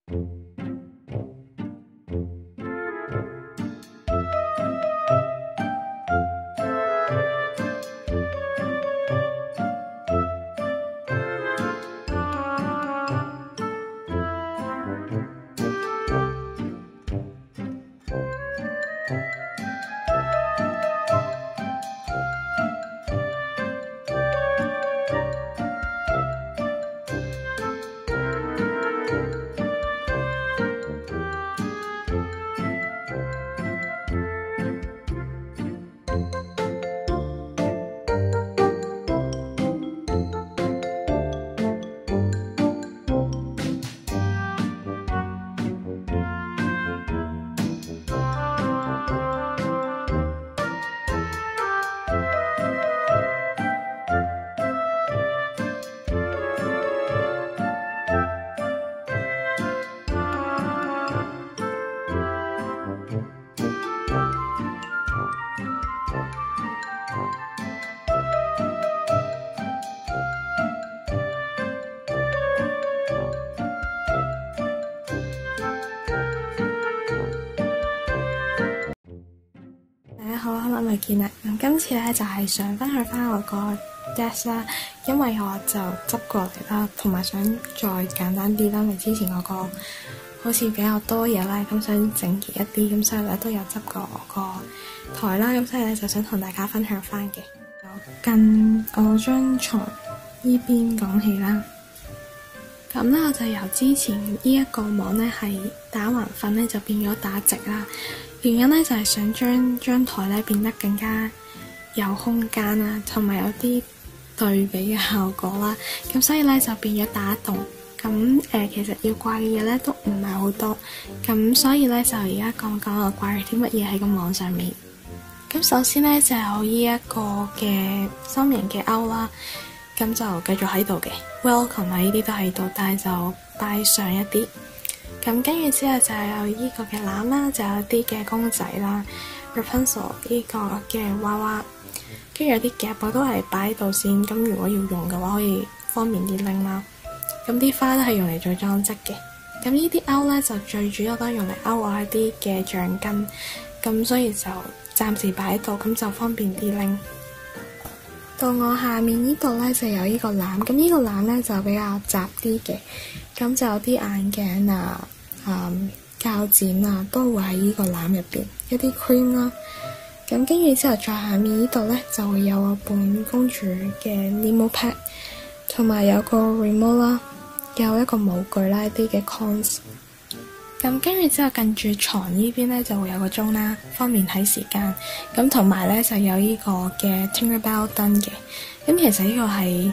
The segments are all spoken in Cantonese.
大家好，好耐未見啦。咁今次咧就係想分享翻我個 desk 啦，因為我就執過嚟啦，同埋想再簡單啲啦，因為之前嗰個好似比較多嘢啦，咁想整潔一啲，咁所以咧都有執過我個台啦，咁所以咧就想同大家分享翻嘅。近我張床呢邊講起啦，咁咧我就由之前呢一個網咧係打橫瞓咧就變咗打直啦。原因咧就係想將張台咧變得更加有空間啦，同埋有啲對比嘅效果啦。咁所以咧就變咗打洞。咁其實要掛嘅嘢咧都唔係好多。咁所以咧就而家講講我掛咗啲乜嘢喺個網上面。咁首先咧就有呢一個嘅心形嘅勾啦，咁就繼續喺度嘅。Welcome 啊，呢啲都喺度，但係就擺上一啲。咁跟住之後就有呢個嘅籃啦，就有啲嘅公仔啦 Rapunzel 呢個嘅娃娃，跟住有啲夾我都係擺喺度先。咁如果要用嘅話，可以方便啲拎啦。咁啲花都係用嚟做裝飾嘅。咁呢啲勾咧就最主要都係用嚟勾我一啲嘅橡筋，咁所以就暫時擺喺度，咁就方便啲拎。到我下面呢度咧就有呢個籃，咁呢個籃咧就比較窄啲嘅，咁就有啲眼鏡啊、膠剪啊都會喺呢個籃入邊，一啲 cream 啦。咁跟住之後再下面呢度咧就會有我本公主嘅 Nemo pad， 同埋有個 remote 啦，有一個模具啦，一啲嘅 cons。咁跟住之後近住床呢邊咧就會有個鐘啦，方便睇時間。咁同埋咧就有呢個嘅 Tinkerbell 燈嘅。咁其實呢個係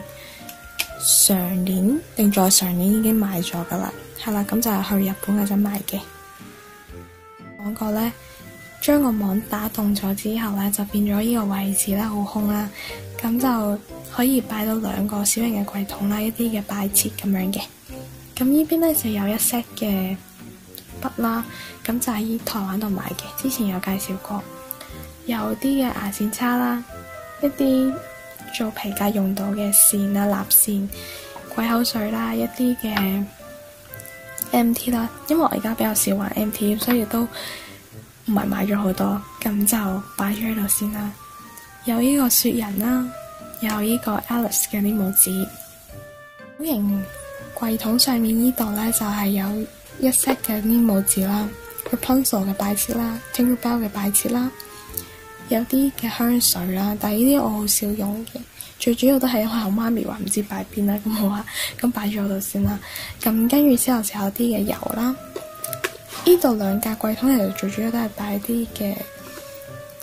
上年定再上年已經買咗噶啦，係啦，咁就係去日本嗰陣買嘅。講過咧，將個網打洞咗之後咧，就變咗呢個位置咧好空啦，咁就可以擺到兩個小型嘅櫃桶啦，一啲嘅擺設咁樣嘅。咁呢邊咧就有一 set 嘅筆啦，咁就喺台灣度買嘅，之前有介紹過。有啲嘅牙線叉啦，一啲做皮革用到嘅線啊、蠟線、鬼口水啦，一啲嘅 MT 啦。因為我而家比較少玩 MT， 所以都唔係買咗好多，咁就擺咗喺度先啦。有呢個雪人啦，有呢個 Alice 嘅呢帽子。小型櫃桶上面呢度咧就係有一 set 嘅呢帽子啦 ，Rapunzel 嘅擺設啦 ，Tinkerbell 嘅擺設啦，有啲嘅香水啦，但係呢啲我好少用嘅，最主要都係因為我媽咪話唔知擺邊啦，咁我話咁擺咗喺度先啦。咁跟住之後就有啲嘅油啦，呢度兩格櫃桶其實最主要都係擺啲嘅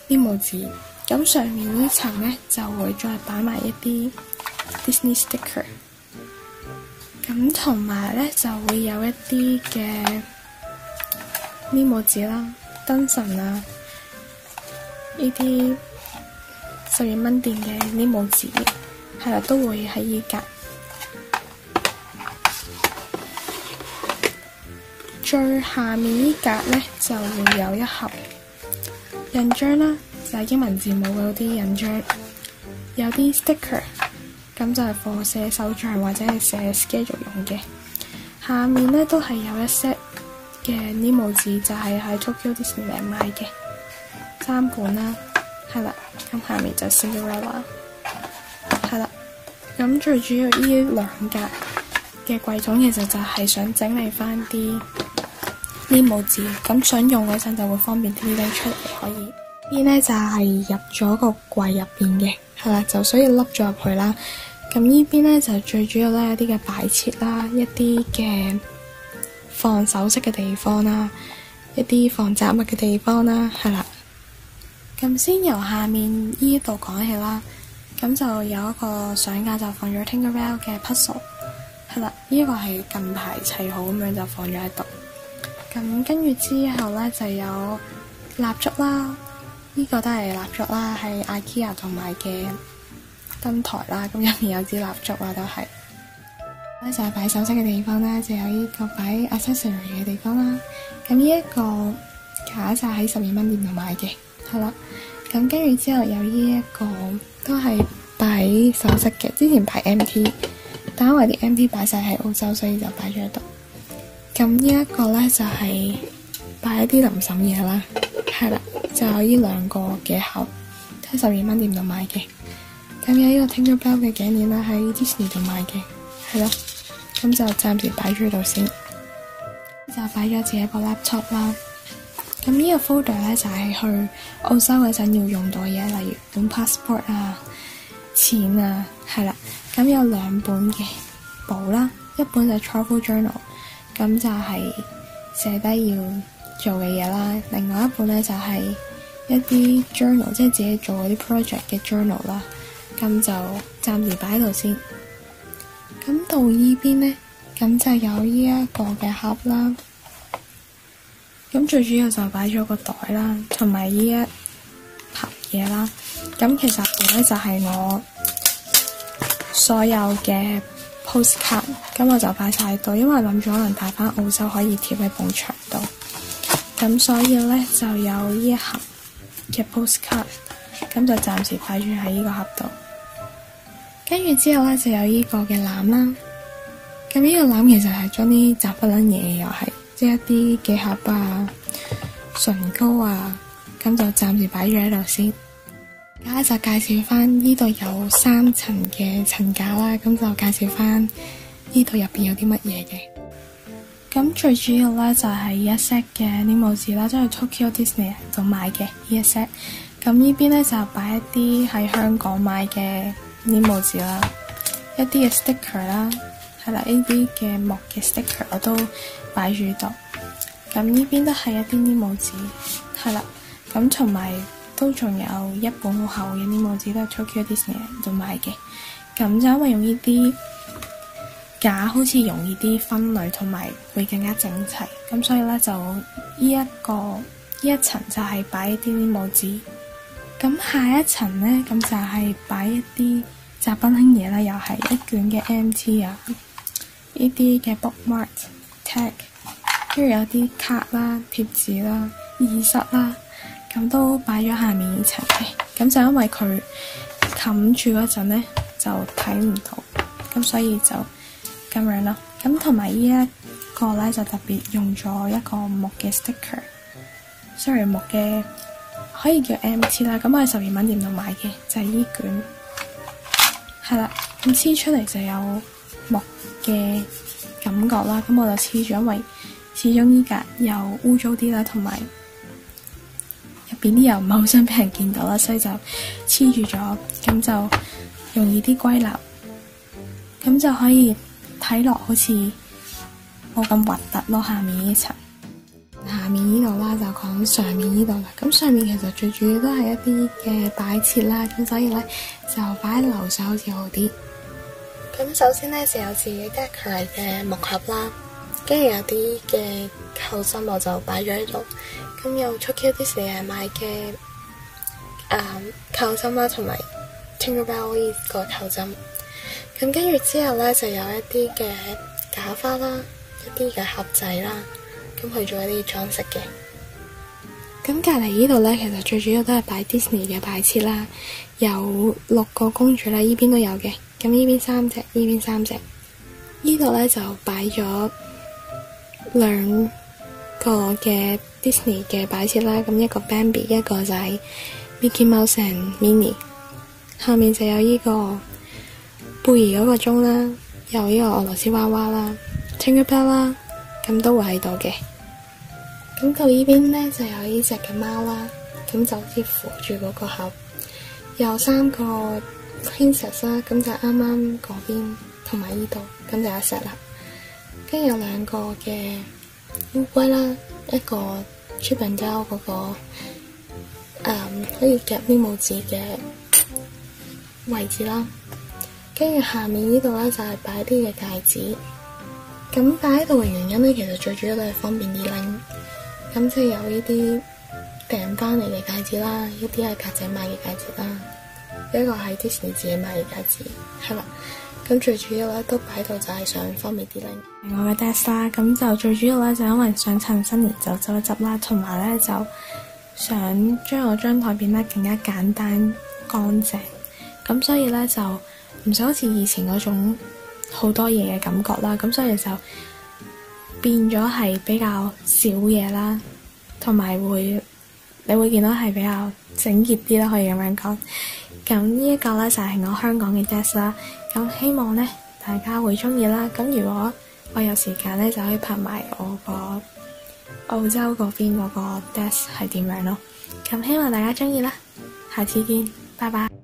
呢帽子，咁上面呢層咧就會再擺埋一啲 Disney sticker。咁同埋咧就會有一啲嘅呢帽子啦、燈神啊，呢啲12蚊店嘅呢帽子，係啦，都會喺呢格。最下面呢格咧就會有一盒印章啦，就係英文字母嗰啲印章，有啲 sticker。咁就係寫手帳或者係寫 schedule 用嘅。下面咧都係有一 set 嘅 Nemo 紙，就係喺 Tokyo Disneyland 買嘅3本啦，係啦。咁下面就 Cinderella， 係啦。咁最主要呢2格嘅櫃桶，其實就係想整理翻啲 Nemo 紙，咁想用嗰陣就會方便啲拎出嚟可以。呢邊咧就係入咗個櫃入邊嘅，係啦，就所以凹咗入去啦。咁呢邊咧就最主要咧有啲嘅擺設啦，一啲嘅放首飾嘅地方啦，一啲放雜物嘅地方啦，係啦。咁先由下面呢度講起啦。咁就有一個相架就放咗 Tinkerbell 嘅 puzzle， 係啦，呢個係近排砌好咁樣就放咗喺度。咁跟住之後咧就有蠟燭啦，呢個都係蠟燭啦，係 IKEA 同埋嘅燈台啦。咁入面有支蠟燭啦，都係咧就係擺首飾嘅地方啦，就有呢個擺 accessory 嘅地方啦。咁呢一個架就喺12蚊店度買嘅，係啦。咁跟住之後有呢一個都係擺首飾嘅，之前擺 MT， 但因為啲 MT 擺晒喺澳洲，所以就擺咗喺度。咁呢一個咧就係擺一啲臨審嘢啦，係啦，就有呢2個嘅盒，都係12蚊店度買嘅。咁有呢個 Tinkerbell 嘅頸鏈啦，喺 Disney 度買嘅，係啦。咁就暫時擺咗喺度先，就擺咗自己個 laptop 啦。咁呢個 folder 咧就係去澳洲嗰陣要用到嘅嘢，例如本 passport 啊、錢啊，係啦。咁有2本嘅簿啦，一本就 travel journal， 咁就係寫低要做嘅嘢啦。另外一本咧就係一啲 journal， 即係自己做嗰啲 project 嘅 journal 啦。咁就暫時擺喺度先。咁到呢邊咧，咁就有呢一個嘅盒啦。咁最主要就擺咗個袋啦，同埋呢一盒嘢啦。咁其實呢就係我所有嘅 postcard， 咁我就擺晒喺度，因為諗住可能帶翻澳洲可以貼喺埲牆度。咁所以咧就有呢一盒嘅 postcard， 咁就暫時擺住喺呢個盒度。跟住之後咧就有呢個嘅籃啦。咁呢個籃其實係裝啲雜不楞嘢，又係即係一啲幾盒啊、唇膏啊，咁就暫時擺咗喺度先。而家就介紹翻呢度有3層嘅層架啦，咁就介紹翻呢度入邊有啲乜嘢嘅。咁最主要咧就係一 set 嘅 Nemo 紙啦，即係 Tokyo Disney 度買嘅呢一 set。咁呢邊咧就擺一啲喺香港買嘅 Nemo 紙啦，一啲嘅 sticker 啦。係啦，呢啲嘅木嘅 sticker 我都擺住度。咁呢邊都係一啲 Nemo 紙，係啦。咁同埋都仲有一本好厚嘅 Nemo 紙，都係 Tokyo Disney 度買嘅。咁就因為用呢啲架，好似容易啲分類，同埋會更加整齊。咁所以咧就呢一層就係擺一啲 Nemo 紙。咁下一層咧，咁就係擺一啲雜不楞嘢啦，又係一卷嘅 MT 啊。呢啲嘅 bookmark tag， 跟住有啲卡啦、貼紙啦、耳塞啦，咁都擺咗下面呢層嘅。咁就因為佢冚住嗰陣咧，就睇唔到，咁所以就咁樣咯。咁同埋呢一個咧，就特別用咗一個木嘅 sticker，sorry 木嘅可以叫 MT 啦。咁我喺12蚊店度買嘅，就係呢卷，係啦。咁黐出嚟就有木嘅感覺啦，咁我就黐住，因為始終呢格又污糟啲啦，同埋入邊啲油唔係好想俾人見到啦，所以就黐住咗，咁就容易啲歸納，咁就可以睇落好似冇咁核突咯。下面呢層，下面呢度啦就講上面呢度啦。咁上面其實最主要都係一啲嘅擺設啦，咁所以咧就擺喺樓上好似好啲。咁首先咧就有自己 decorate 嘅木盒啦，跟住有啲嘅扣針我就擺咗喺度。咁有 Tokyo Disney 買嘅扣針啦，同埋 Tinkerbell 呢個扣針。咁跟住之後咧就有一啲嘅假花啦，一啲嘅盒仔啦，咁去做一啲裝飾嘅。咁隔離呢度咧，其實最主要都係擺 Disney 嘅擺設啦，有6個公主啦，呢邊都有嘅。咁呢邊3隻，呢邊3隻，呢度咧就擺咗兩個嘅 Disney 嘅擺設啦，咁一個 Bambi， 一個就係 Mickey Mouse and Minnie。下面就有呢個貝兒嗰個鐘啦，有呢個俄羅斯娃娃啦 Tinkerbell 啦，咁都會喺度嘅。咁到呢邊呢，就有呢隻嘅貓啦，咁就好似扶住嗰個盒，有3個 princess 啦，咁就啱啱嗰邊同埋呢度，咁就有石啦。跟住有2個嘅烏龜啦，一個 Chip and Dale 嗰個可以夾啲拇指嘅位置啦。跟住下面呢度咧就係擺啲嘅戒指，咁擺喺度嘅原因咧，其實最主要都係方便啲拎。咁即係有呢啲訂翻嚟嘅戒指啦，呢啲係格仔買嘅戒指啦，一個係 Disney 自己買嘅戒指，係啦。咁最主要咧都擺到就係想方便啲拎。我嘅 desk 啦，咁就最主要咧就因為想趁新年就執一執啦，同埋咧就想將我張台變得更加簡單乾淨，咁所以咧就唔使好似以前嗰種好多嘢嘅感覺啦，咁所以就變咗係比較少嘢啦，同埋你會見到係比較整潔啲啦，可以咁樣講。咁呢一個咧就係我香港嘅 desk 啦，咁希望咧大家會中意啦。咁如果我有時間咧，就可以拍埋我個澳洲嗰邊嗰個 desk 係點樣咯。咁希望大家中意啦，下次見，拜拜。